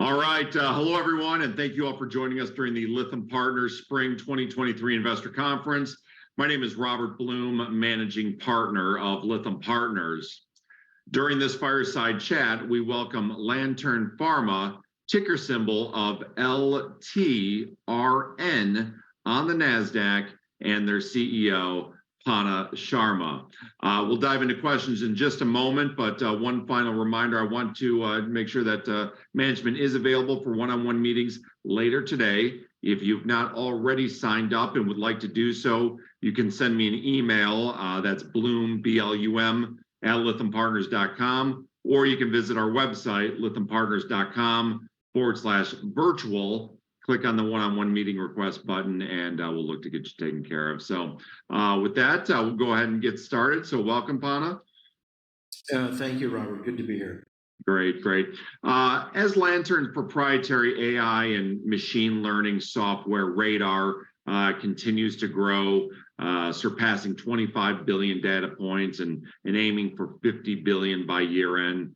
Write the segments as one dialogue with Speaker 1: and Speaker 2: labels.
Speaker 1: All right. Hello, everyone, and thank you all for joining us during the Lytham Partners Spring 2023 Investor Conference. My name is Robert Blum, Managing Partner of Lytham Partners. During this fireside chat, we welcome Lantern Pharma, ticker symbol of LTRN on the NASDAQ, and their CEO, Panna Sharma. We'll dive into questions in just a moment, but one final reminder, I want to make sure that management is available for one-on-one meetings later today. If you've not already signed up and would like to do so, you can send me an email, that's Blum, B-L-U-M, at lythampartners.com, or you can visit our website, lythampartners.com/virtual. Click on the one-on-one meeting request button, and we'll look to get you taken care of. So with that, we'll go ahead and get started. So welcome, Panna.
Speaker 2: Thank you, Robert. Good to be here.
Speaker 1: Great, great. As Lantern's proprietary AI and machine learning software, Radar, continues to grow, surpassing 25 billion data points and aiming for 50 billion by year end.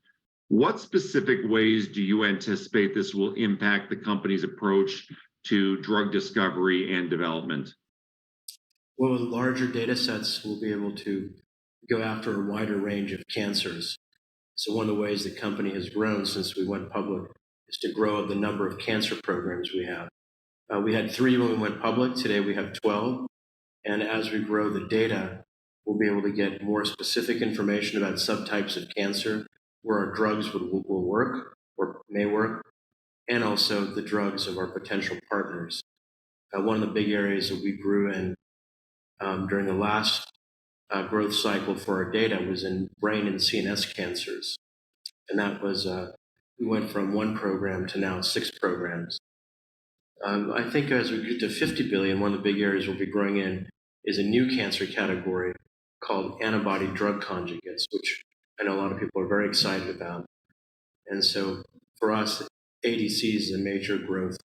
Speaker 1: What specific ways do you anticipate this will impact the company's approach to drug discovery and development?
Speaker 2: Well, with larger data sets, we'll be able to go after a wider range of cancers. So one of the ways the company has grown since we went public is to grow the number of cancer programs we have. We had 3 when we went public. Today we have 12. And as we grow the data, we'll be able to get more specific information about subtypes of cancer, where our drugs will work or may work, and also the drugs of our potential partners. One of the big areas that we grew in during the last growth cycle for our data was in brain and CNS cancers. And that was, we went from 1 program to now 6 programs. I think as we get to 50 billion, one of the big areas we'll be growing in is a new cancer category called antibody drug conjugates, which I know a lot of people are very excited about. And so for us, ADC is a major growth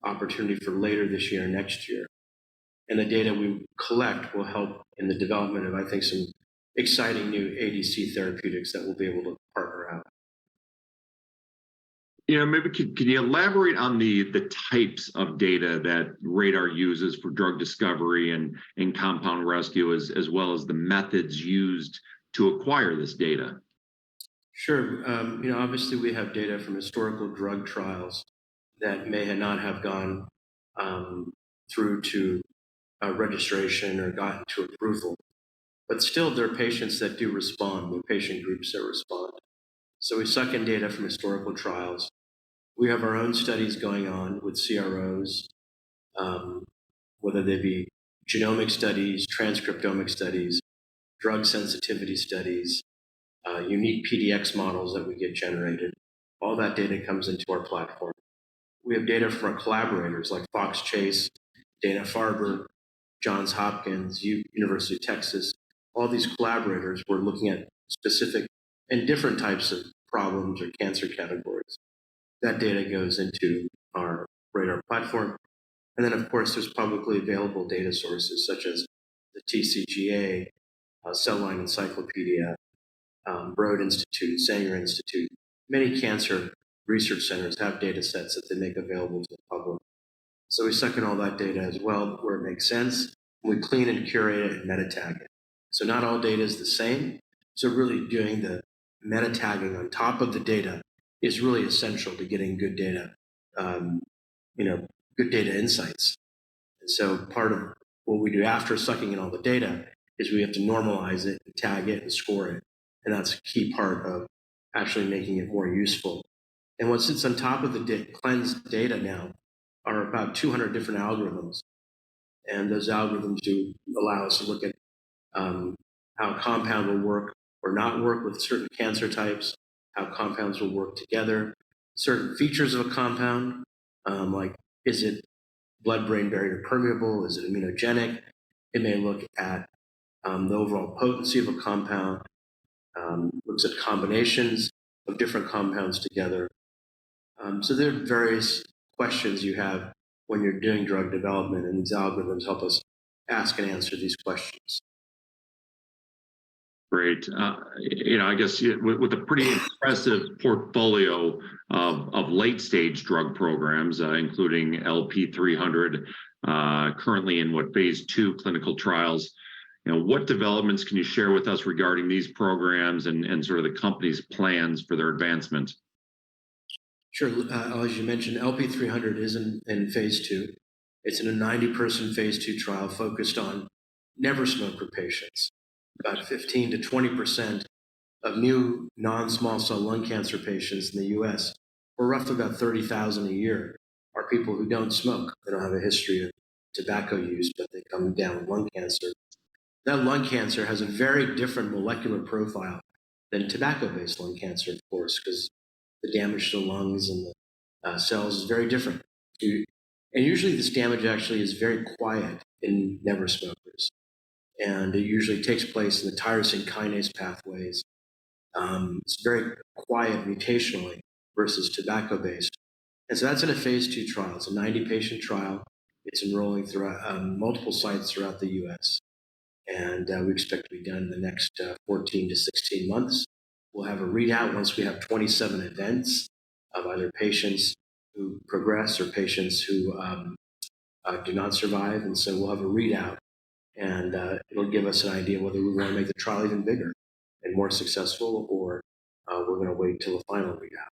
Speaker 2: opportunity for later this year and next year. And the data we collect will help in the development of, I think, some exciting new ADC therapeutics that we'll be able to partner out.
Speaker 1: Maybe could you elaborate on the types of data that Radar uses for drug discovery and compound rescue, as well as the methods used to acquire this data?
Speaker 2: Sure. Obviously we have data from historical drug trials that may not have gone through to registration or gotten to approval. But still, there are patients that do respond. There are patient groups that respond. So we suck in data from historical trials. We have our own studies going on with CROs, whether they be genomic studies, transcriptomic studies, drug sensitivity studies, unique PDX models that we get generated. All that data comes into our platform. We have data from our collaborators like Fox Chase, Dana-Farber, Johns Hopkins, University of Texas. All these collaborators were looking at specific and different types of problems or cancer categories. That data goes into our Radar platform. And then, of course, there's publicly available data sources such as the TCGA, Cell Line Encyclopedia, Broad Institute, Sanger Institute. Many cancer research centers have data sets that they make available to the public. So we suck in all that data as well where it makes sense. We clean and curate it and meta tag it. So not all data is the same. So really doing the meta tagging on top of the data is really essential to getting good data, good data insights. And so part of what we do after sucking in all the data is we have to normalize it, and tag it, and score it. And that's a key part of actually making it more useful. And what sits on top of the cleansed data now are about 200 different algorithms. And those algorithms do allow us to look at how a compound will work or not work with certain cancer types, how compounds will work together, certain features of a compound, like is it blood-brain barrier permeable, is it immunogenic? It may look at the overall potency of a compound, looks at combinations of different compounds together. So there are various questions you have when you're doing drug development, and these algorithms help us ask and answer these questions.
Speaker 1: Great. I guess with a pretty impressive portfolio of late stage drug programs, including LP300, currently in phase 2 clinical trials. What developments can you share with us regarding these programs and sort of the company's plans for their advancement?
Speaker 2: Sure. As you mentioned, LP300 is in phase 2. It's in a 90-person phase 2 trial focused on never smoker patients. About 15 to 20% of new non-small cell lung cancer patients in the US, or roughly about 30,000 a year, are people who don't smoke. They don't have a history of tobacco use, but they come down with lung cancer. That lung cancer has a very different molecular profile than tobacco-based lung cancer, of course, because the damage to the lungs and the cells is very different. And usually this damage actually is very quiet in never smokers. And it usually takes place in the tyrosine kinase pathways. It's very quiet mutationally versus tobacco-based. And so that's in a phase 2 trial. It's a 90-patient trial. It's enrolling throughout multiple sites throughout the US. And we expect to be done in the next 14 to 16 months. We'll have a readout once we have 27 events of either patients who progress or patients who do not survive. And so we'll have a readout, and it'll give us an idea whether we want to make the trial even bigger and more successful, or we're going to wait till the final readout.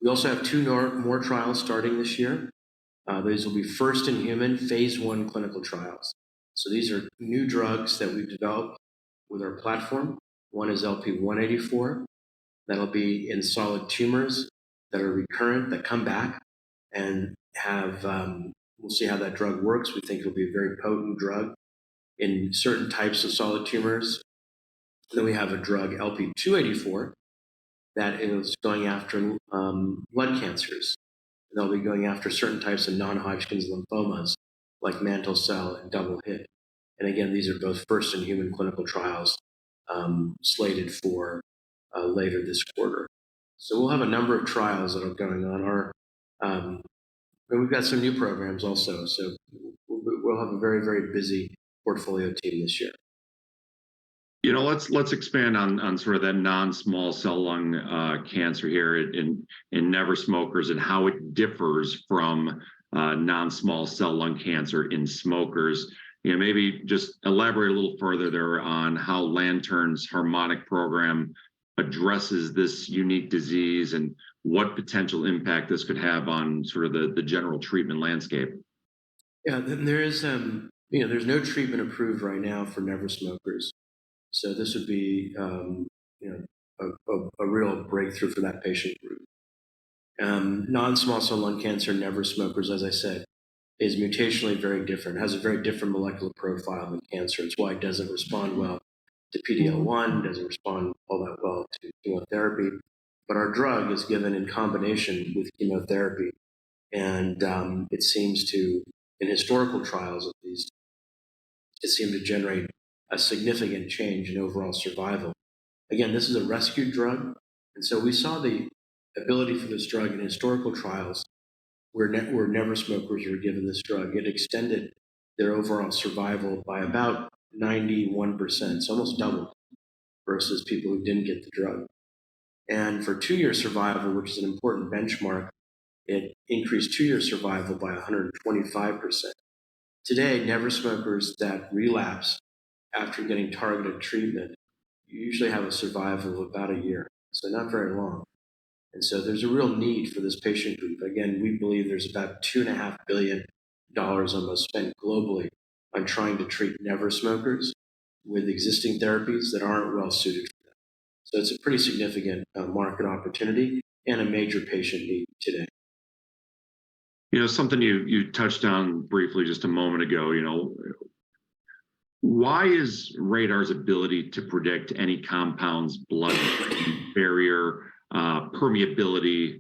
Speaker 2: We also have 2 more trials starting this year. These will be first in human phase 1 clinical trials. So these are new drugs that we've developed with our platform. One is LP184. That'll be in solid tumors that are recurrent, that come back and have, we'll see how that drug works. We think it'll be a very potent drug in certain types of solid tumors. Then we have a drug, LP284, that is going after blood cancers. They'll be going after certain types of non-Hodgkin's lymphomas, like mantle cell and double hit. And again, these are both first in human clinical trials slated for later this quarter. So we'll have a number of trials that are going on. And we've got some new programs also. So we'll have a very, very busy portfolio team this year.
Speaker 1: Let's expand on sort of that non-small cell lung cancer here in never smokers and how it differs from non-small cell lung cancer in smokers. Maybe just elaborate a little further there on how Lantern's Harmonic program addresses this unique disease and what potential impact this could have on sort of the general treatment landscape.
Speaker 2: Yeah, there is, there's no treatment approved right now for never smokers. So this would be, a real breakthrough for that patient group. Non-small cell lung cancer, never smokers, as I said, is mutationally very different, has a very different molecular profile than cancer. It's why it doesn't respond well to PD-L1, doesn't respond all that well to chemotherapy. But our drug is given in combination with chemotherapy. And it seems to, in historical trials at least, it seemed to generate a significant change in overall survival. Again, this is a rescue drug. And so we saw the ability for this drug in historical trials where never smokers were given this drug. It extended their overall survival by about 91%, so almost double, versus people who didn't get the drug. And for 2-year survival, which is an important benchmark, it increased 2-year survival by 125%. Today, never smokers that relapse after getting targeted treatment usually have a survival of about a year, so not very long. And so there's a real need for this patient group. Again, we believe there's about $2.5 billion almost spent globally on trying to treat never smokers with existing therapies that aren't well suited for them. So it's a pretty significant market opportunity and a major patient need today.
Speaker 1: Something you touched on briefly just a moment ago, why is radar's ability to predict any compound's blood barrier permeability,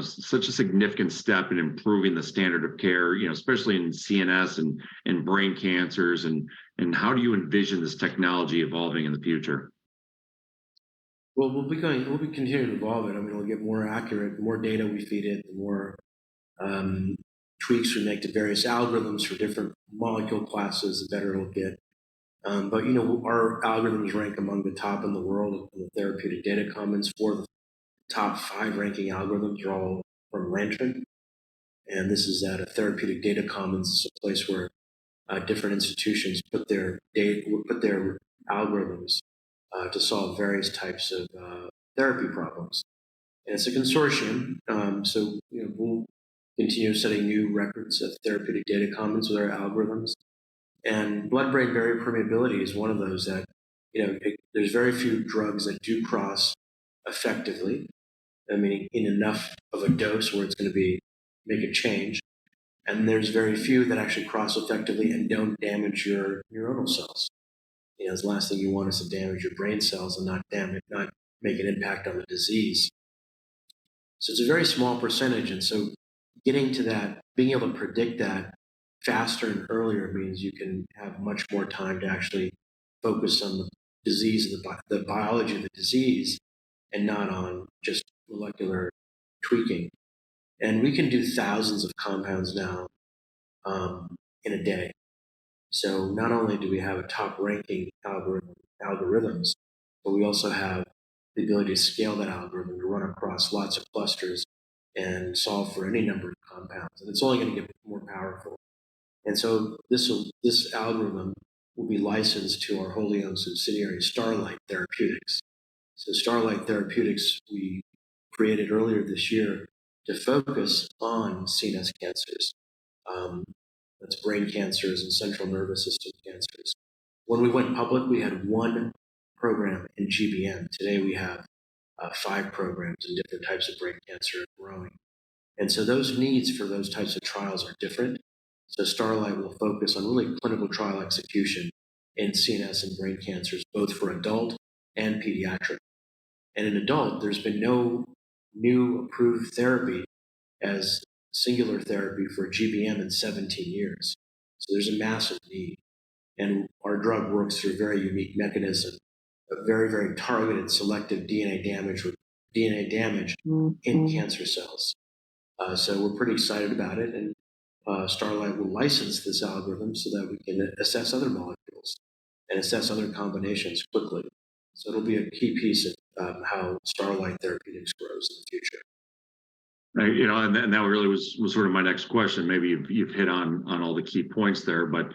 Speaker 1: such a significant step in improving the standard of care, especially in CNS and brain cancers, and how do you envision this technology evolving in the future?
Speaker 2: Well, we'll be continuing to evolve it. I mean, we'll get more accurate, the more data we feed it, the more tweaks we make to various algorithms for different molecule classes, the better it'll get. But our algorithms rank among the top in the world in the therapeutic data commons. 4 of the top 5 ranking algorithms are all from Lantern. And this is at a therapeutic data commons. It's a place where different institutions put their algorithms to solve various types of therapy problems. And it's a consortium, so we'll continue setting new records of therapeutic data commons with our algorithms. And blood-brain barrier permeability is one of those that, there's very few drugs that do cross effectively. I mean, in enough of a dose where it's going to make a change. And there's very few that actually cross effectively and don't damage your neuronal cells. The last thing you want is to damage your brain cells and not make an impact on the disease. So it's a very small percentage. And so getting to that, being able to predict that faster and earlier means you can have much more time to actually focus on the disease, the biology of the disease, and not on just molecular tweaking. And we can do thousands of compounds now in a day. So not only do we have a top-ranking algorithms, but we also have the ability to scale that algorithm to run across lots of clusters and solve for any number of compounds. And it's only going to get more powerful. And so this algorithm will be licensed to our wholly owned subsidiary, Starlight Therapeutics. So Starlight Therapeutics, we created earlier this year to focus on CNS cancers. That's brain cancers and central nervous system cancers. When we went public, we had 1 program in GBM. Today we have 5 programs in different types of brain cancer and growing. And so those needs for those types of trials are different. So Starlight will focus on really clinical trial execution in CNS and brain cancers, both for adult and pediatric. And in adult, there's been no new approved therapy as singular therapy for GBM in 17 years. So there's a massive need. And our drug works through a very unique mechanism, a very, very targeted selective DNA damage in cancer cells. So we're pretty excited about it. And Starlight will license this algorithm so that we can assess other molecules and assess other combinations quickly. So it'll be a key piece of how Starlight Therapeutics grows in the future.
Speaker 1: And that really was sort of my next question. Maybe you've hit on all the key points there, but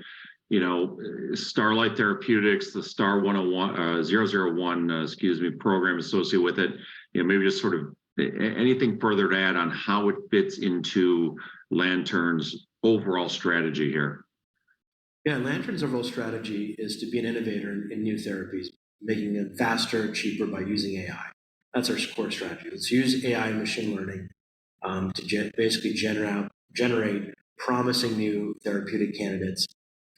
Speaker 1: Starlight Therapeutics, the Star 101, 001, program associated with it. Maybe just sort of anything further to add on how it fits into Lantern's overall strategy here.
Speaker 2: Yeah, Lantern's overall strategy is to be an innovator in new therapies, making them faster, cheaper by using AI. That's our core strategy. Let's use AI and machine learning to basically generate promising new therapeutic candidates,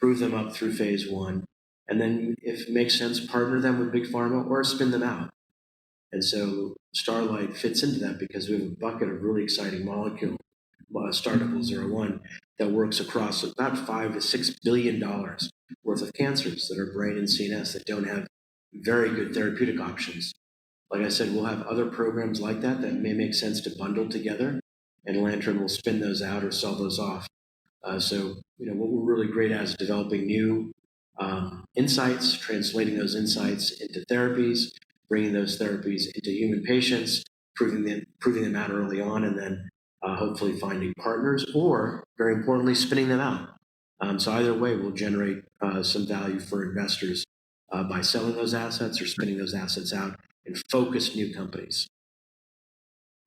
Speaker 2: prove them up through phase 1, and then if it makes sense, partner them with big pharma or spin them out. And so Starlight fits into that because we have a bucket of really exciting molecule, Startup 01, that works across about $5 to $6 billion worth of cancers that are brain and CNS that don't have very good therapeutic options. Like I said, we'll have other programs like that may make sense to bundle together, and Lantern will spin those out or sell those off. So what we're really great at is developing new insights, translating those insights into therapies, bringing those therapies into human patients, proving them out early on, and then hopefully finding partners, or very importantly, spinning them out. So either way, we'll generate some value for investors by selling those assets or spinning those assets out and focus new companies.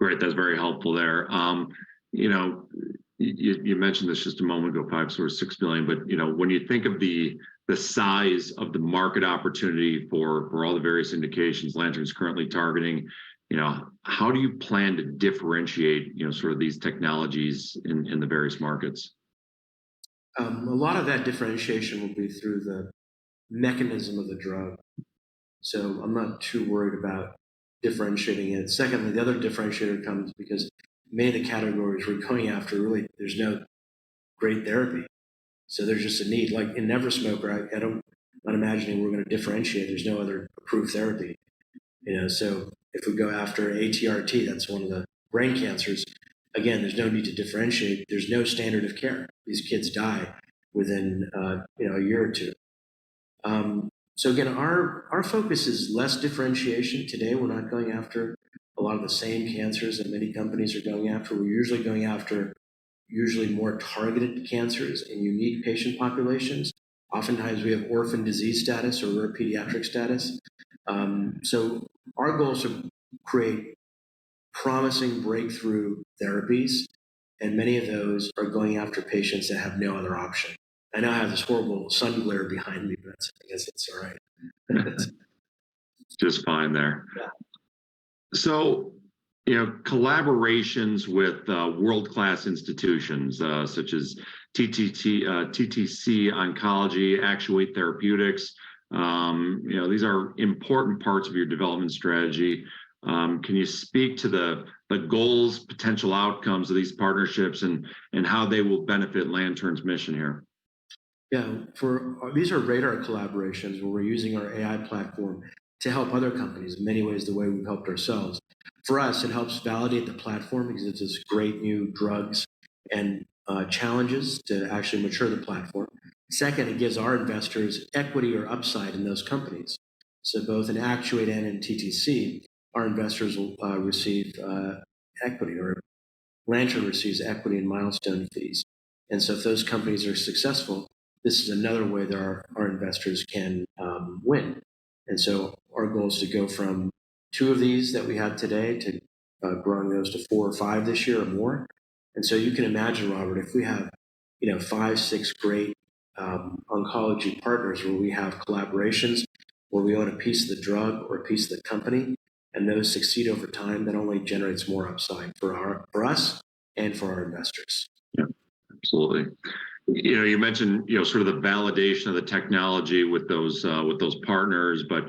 Speaker 1: Great, that's very helpful there. You mentioned this just a moment ago, 5 or 6 billion, but when you think of the size of the market opportunity for all the various indications Lantern's currently targeting, how do you plan to differentiate sort of these technologies in the various markets?
Speaker 2: A lot of that differentiation will be through the mechanism of the drug. So I'm not too worried about differentiating it. Secondly, the other differentiator comes because many of the categories we're going after, really, there's no great therapy. So there's just a need. Like in never smoker, I'm not imagining we're going to differentiate. There's no other approved therapy. So if we go after ATRT, that's one of the brain cancers. Again, there's no need to differentiate. There's no standard of care. These kids die within a year or two. So again, our focus is less differentiation. Today, we're not going after a lot of the same cancers that many companies are going after. We're usually going after more targeted cancers in unique patient populations. Oftentimes, we have orphan disease status or rare pediatric status. So our goal is to create promising breakthrough therapies, and many of those are going after patients that have no other option. I know I have this horrible sun glare behind me, but I guess it's all right.
Speaker 1: Just fine there.
Speaker 2: Yeah.
Speaker 1: So, collaborations with world-class institutions such as TTC Oncology, Actuate Therapeutics, these are important parts of your development strategy. Can you speak to the goals, potential outcomes of these partnerships, and how they will benefit Lantern's mission here?
Speaker 2: Yeah, these are radar collaborations where we're using our AI platform to help other companies in many ways the way we've helped ourselves. For us, it helps validate the platform because it's this great new drugs and challenges to actually mature the platform. Second, it gives our investors equity or upside in those companies. So both in Actuate and in TTC, our investors will receive equity, or Lantern receives equity and milestone fees. And so if those companies are successful, this is another way that our investors can win. And so our goal is to go from 2 of these that we have today to growing those to 4 or 5 this year or more. And so you can imagine, Robert, if we have 5, 6 great oncology partners where we have collaborations, where we own a piece of the drug or a piece of the company, and those succeed over time, that only generates more upside for us and for our investors.
Speaker 1: Yeah, absolutely. You mentioned sort of the validation of the technology with those partners, but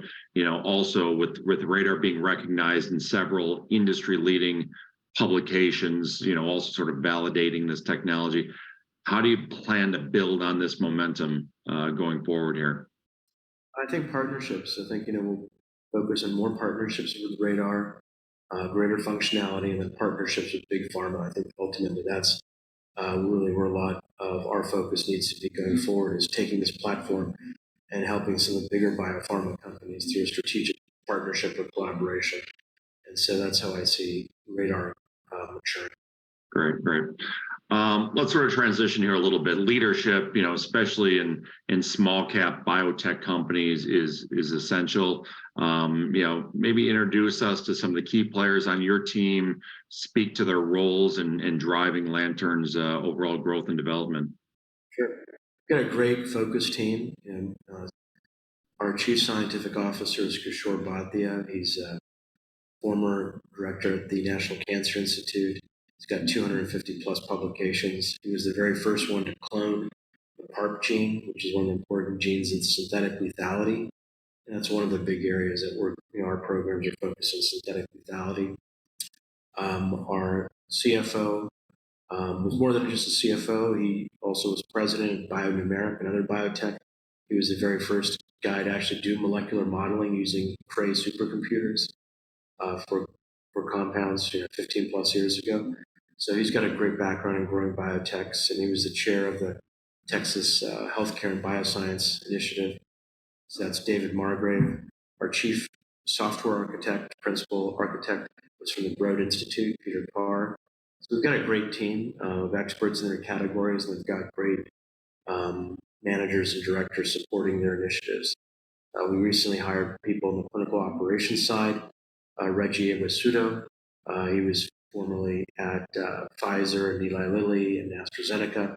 Speaker 1: also with Radar being recognized in several industry-leading publications, also sort of validating this technology. How do you plan to build on this momentum going forward here?
Speaker 2: I think partnerships. I think we'll focus on more partnerships with Radar, greater functionality, and then partnerships with big pharma. I think ultimately that's really where a lot of our focus needs to be going forward, is taking this platform and helping some of the bigger biopharma companies through a strategic partnership or collaboration. And so that's how I see Radar maturing.
Speaker 1: Great. Let's sort of transition here a little bit. Leadership, especially in small cap biotech companies, is essential. Maybe introduce us to some of the key players on your team. Speak to their roles in driving Lantern's overall growth and development.
Speaker 2: Sure. We've got a great focus team, and our chief scientific officer is Kishore Bhatia. He's a former director at the National Cancer Institute. He's got 250 plus publications. He was the very first one to clone the PARP gene, which is one of the important genes in synthetic lethality. And that's one of the big areas that our programs are focused on, synthetic lethality. Our CFO was more than just a CFO. He also was president of Bionumeric, another biotech. He was the very first guy to actually do molecular modeling using Cray supercomputers for compounds 15 plus years ago. So he's got a great background in growing biotechs, and he was the chair of the Texas Healthcare and Bioscience Initiative. So that's David Margrave. Our chief software architect, principal architect, was from the Broad Institute, Peter Carr. So we've got a great team of experts in their categories, and they've got great managers and directors supporting their initiatives. We recently hired people on the clinical operations side. Reggie Ewasudo, he was formerly at Pfizer and Eli Lilly and AstraZeneca,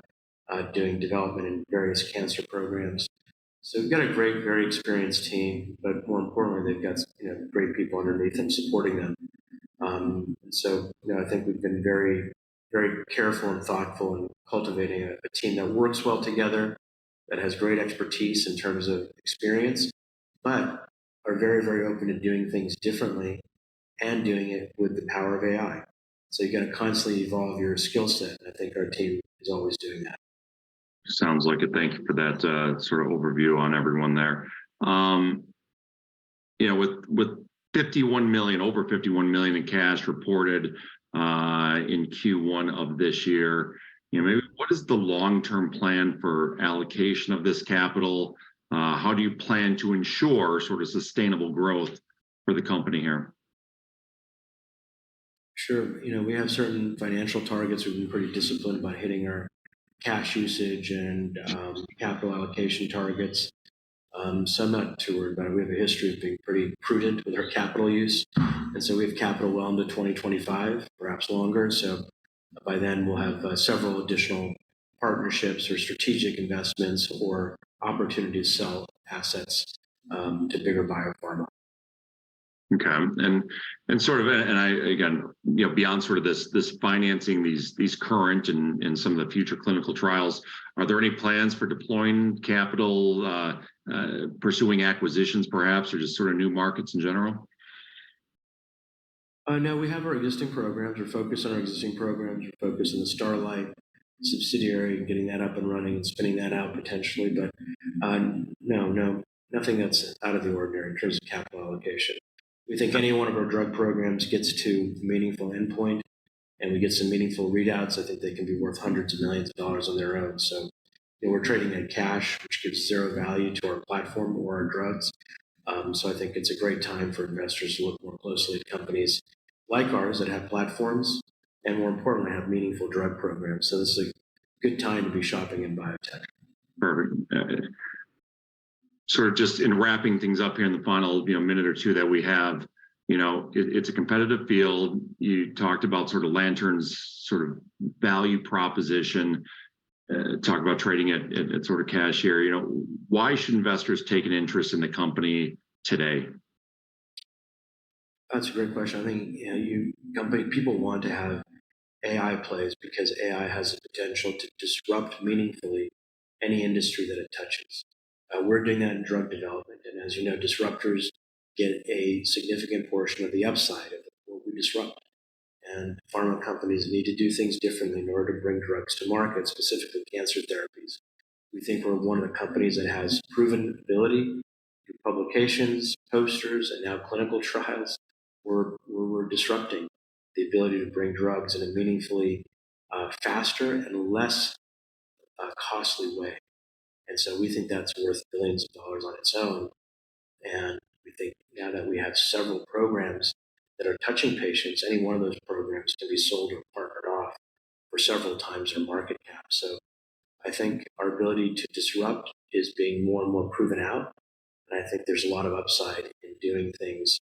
Speaker 2: doing development in various cancer programs. So we've got a great, very experienced team, but more importantly, they've got great people underneath them supporting them. So I think we've been very, very careful and thoughtful in cultivating a team that works well together, that has great expertise in terms of experience, but are very, very open to doing things differently and doing it with the power of AI. So you got to constantly evolve your skill set. I think our team is always doing that.
Speaker 1: Sounds like it. Thank you for that sort of overview on everyone there. With 51 million, over 51 million in cash reported in Q1 of this year, maybe what is the long-term plan for allocation of this capital? How do you plan to ensure sort of sustainable growth for the company here?
Speaker 2: Sure. We have certain financial targets. We've been pretty disciplined about hitting our cash usage and capital allocation targets. So I'm not too worried about it. We have a history of being pretty prudent with our capital use. And so we have capital well into 2025, perhaps longer. So by then we'll have several additional partnerships or strategic investments or opportunities to sell assets to bigger biopharma.
Speaker 1: Okay, and sort of, and I again, beyond sort of this financing these current and some of the future clinical trials, are there any plans for deploying capital, pursuing acquisitions, perhaps, or just sort of new markets in general?
Speaker 2: No, we have our existing programs. We're focused on our existing programs. We're focused on the Starlight subsidiary and getting that up and running and spinning that out potentially. But no, nothing that's out of the ordinary in terms of capital allocation. We think any one of our drug programs gets to a meaningful endpoint and we get some meaningful readouts. I think they can be worth hundreds of millions of dollars on their own. So we're trading in cash, which gives zero value to our platform or our drugs. So I think it's a great time for investors to look more closely at companies like ours that have platforms and, more importantly, have meaningful drug programs. So this is a good time to be shopping in biotech.
Speaker 1: Perfect. Sort of just in wrapping things up here in the final minute or two that we have, it's a competitive field. You talked about sort of Lantern's sort of value proposition. Talk about trading at sort of cash here. Why should investors take an interest in the company today?
Speaker 2: That's a great question. I think people want to have AI plays because AI has the potential to disrupt meaningfully any industry that it touches. We're doing that in drug development, and as you know, disruptors get a significant portion of the upside of what we disrupt. And pharma companies need to do things differently in order to bring drugs to market, specifically cancer therapies. We think we're one of the companies that has proven ability through publications, posters, and now clinical trials. We're disrupting the ability to bring drugs in a meaningfully faster and less costly way. And so we think that's worth billions of dollars on its own. And we think now that we have several programs that are touching patients, any one of those programs can be sold or partnered off for several times their market cap. So I think our ability to disrupt is being more and more proven out. And I think there's a lot of upside in doing things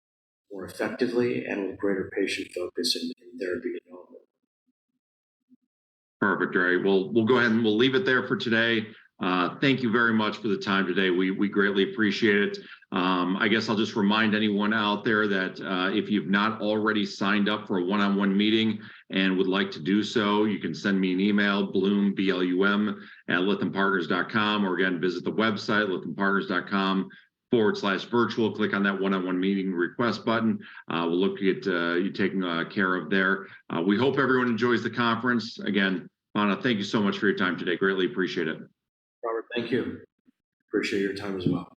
Speaker 2: more effectively and with greater patient focus in therapy development.
Speaker 1: Perfect. All right. Well, we'll go ahead and we'll leave it there for today. Thank you very much for the time today. We greatly appreciate it. I guess I'll just remind anyone out there that if you've not already signed up for a one-on-one meeting and would like to do so, you can send me an email, Blum, B-L-U-M, at lythampartners.com, or again, visit the website, lythampartners.com/virtual. Click on that one-on-one meeting request button. We'll look to get you taken care of there. We hope everyone enjoys the conference. Again, Anna, thank you so much for your time today. Greatly appreciate it.
Speaker 2: Robert, thank you. Appreciate your time as well.